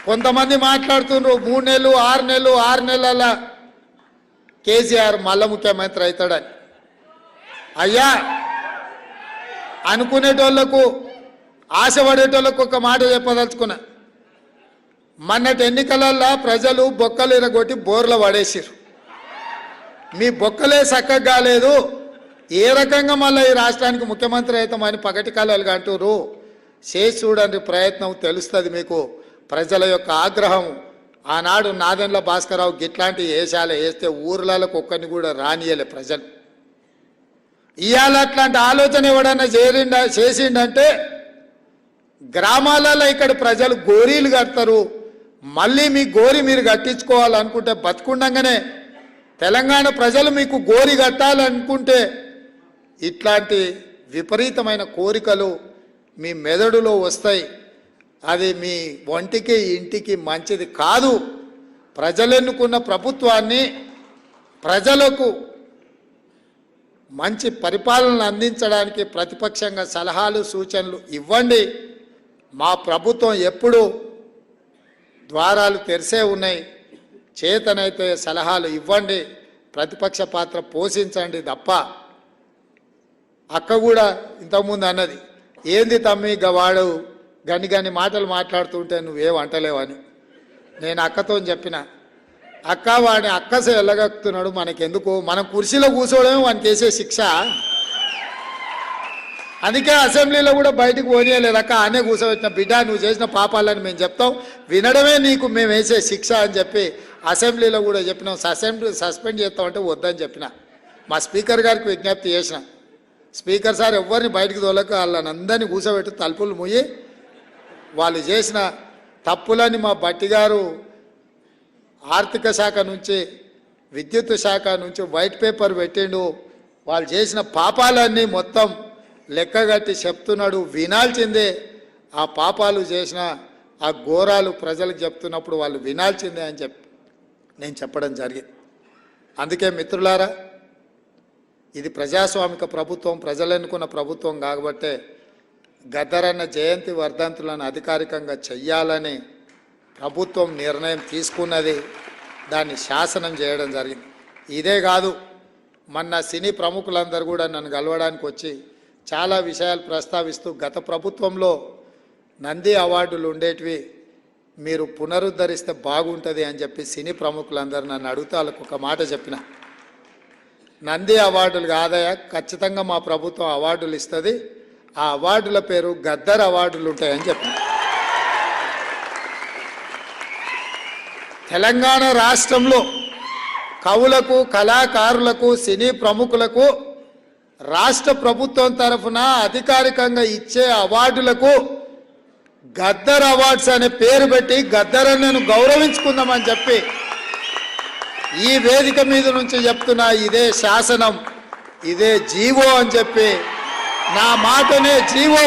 కొంతమంది మాట్లాడుతున్నారు 3 నెలలు 6 నెలలు 6 నెలల కేసీఆర్ మళ్ళా ముఖ్యమంత్రి అవుతాడని. అయ్యా అనుకునేటోళ్లకు ఆశపడేటోళ్లకు ఒక మాట చెప్పదలుచుకున్నా. మొన్నటి ఎన్నికలల్లో ప్రజలు బొక్కలు ఇరగొట్టి బోర్ల పడేసిరు. మీ బొక్కలే చక్కగా కాలేదు, ఏ రకంగా మళ్ళీ ఈ రాష్ట్రానికి ముఖ్యమంత్రి అవుతామని పగటి కళలు అంటున్నారు. చేసి చూడండి ప్రయత్నం, తెలుస్తుంది మీకు ప్రజల యొక్క ఆగ్రహం. ఆనాడు నాదెండ్ల భాస్కరరావు గిట్లాంటి వేషాలు వేస్తే ఊర్లకు ఒక్కరిని కూడా రానియలే ప్రజలు. ఇవాళ అట్లాంటి ఆలోచన ఎవడన్నా చేసిండంటే గ్రామాలలో ఇక్కడ ప్రజలు గోరీలు కడతారు. మళ్ళీ మీ గోరి మీరు కట్టించుకోవాలనుకుంటే బతుకుండగానే తెలంగాణ ప్రజలు మీకు గోరి కట్టాలనుకుంటే ఇట్లాంటి విపరీతమైన కోరికలు మీ మెదడులో వస్తాయి. అది మీ ఒంటికి ఇంటికి మంచిది కాదు. ప్రజలు ఎన్నుకున్న ప్రభుత్వాన్ని ప్రజలకు మంచి పరిపాలన అందించడానికి ప్రతిపక్షంగా సలహాలు సూచనలు ఇవ్వండి. మా ప్రభుత్వం ఎప్పుడు ద్వారాలు తెరిసే ఉన్నాయి. చేతనైతే సలహాలు ఇవ్వండి, ప్రతిపక్ష పాత్ర పోషించండి తప్ప. అక్క కూడా ఇంతకుముందు అన్నది, ఏంది తమ్మి వాడు గని మాటలు మాట్లాడుతుంటే నువ్వేం అంటలేవని. నేను అక్కతో చెప్పిన, అక్క వాడిని అక్కసే వెళ్ళగక్కుతున్నాడు, మనకెందుకు, మనం కుర్చీలో కూర్చోవడమే వానికి వేసే శిక్ష. అందుకే అసెంబ్లీలో కూడా బయటకు పోనీయలేదు అక్క, ఆనే కూర్చోబెట్టిన. బిడ్డ నువ్వు చేసిన పాపాలని మేము చెప్తాం, వినడమే నీకు మేము వేసే శిక్ష అని చెప్పి అసెంబ్లీలో కూడా చెప్పినాం. అసెంబ్లీ సస్పెండ్ చేస్తామంటే వద్దని చెప్పిన. మా స్పీకర్ గారికి విజ్ఞప్తి చేసిన, స్పీకర్ సార్ ఎవరిని బయటకు తోలక వాళ్ళని అందరినీ కూర్చోబెట్టి తలుపులు మూయి వాళ్ళు చేసిన తప్పులని మా బట్టి గారు ఆర్థిక శాఖ నుంచి విద్యుత్ శాఖ నుంచి వైట్ పేపర్ పెట్టిండు. వాళ్ళు చేసిన పాపాలన్నీ మొత్తం లెక్కగట్టి చెప్తున్నాడు, వినాల్సిందే. ఆ పాపాలు చేసిన ఆ ఘోరాలు ప్రజలకు చెప్తున్నప్పుడు వాళ్ళు వినాల్సిందే అని చెప్పి నేను చెప్పడం జరిగింది. అందుకే మిత్రులారా, ఇది ప్రజాస్వామిక ప్రభుత్వం, ప్రజలు ఎన్నుకున్న ప్రభుత్వం కాబట్టే గద్దరన్న జయంతి వర్ధంతులను అధికారికంగా చెయ్యాలని ప్రభుత్వం నిర్ణయం తీసుకున్నది. దాన్ని శాసనం చేయడం జరిగింది. ఇదే కాదు, మొన్న సినీ ప్రముఖులందరూ కూడా నన్ను కలవడానికి వచ్చి చాలా విషయాలు ప్రస్తావిస్తూ గత ప్రభుత్వంలో నంది అవార్డులు ఉండేటివి మీరు పునరుద్ధరిస్తే బాగుంటుంది అని చెప్పి సినీ ప్రముఖులందరూ నన్ను అడుగుతా వాళ్ళకు ఒక మాట చెప్పిన. నంది అవార్డులు కాదయా, ఖచ్చితంగా మా ప్రభుత్వం అవార్డులు ఇస్తుంది, ఆ అవార్డుల పేరు గద్దర్ అవార్డులు ఉంటాయని చెప్పి. తెలంగాణ రాష్ట్రంలో కవులకు, కళాకారులకు, సినీ ప్రముఖులకు రాష్ట్ర ప్రభుత్వం తరఫున అధికారికంగా ఇచ్చే అవార్డులకు గద్దర్ అవార్డ్స్ అనే పేరు పెట్టి గద్దరన్నను గౌరవించుకుందామని చెప్పి ఈ వేదిక మీద నుంచి చెప్తున్నా. ఇదే శాసనం, ఇదే జీవో అని చెప్పి, నా మాటనే జీవో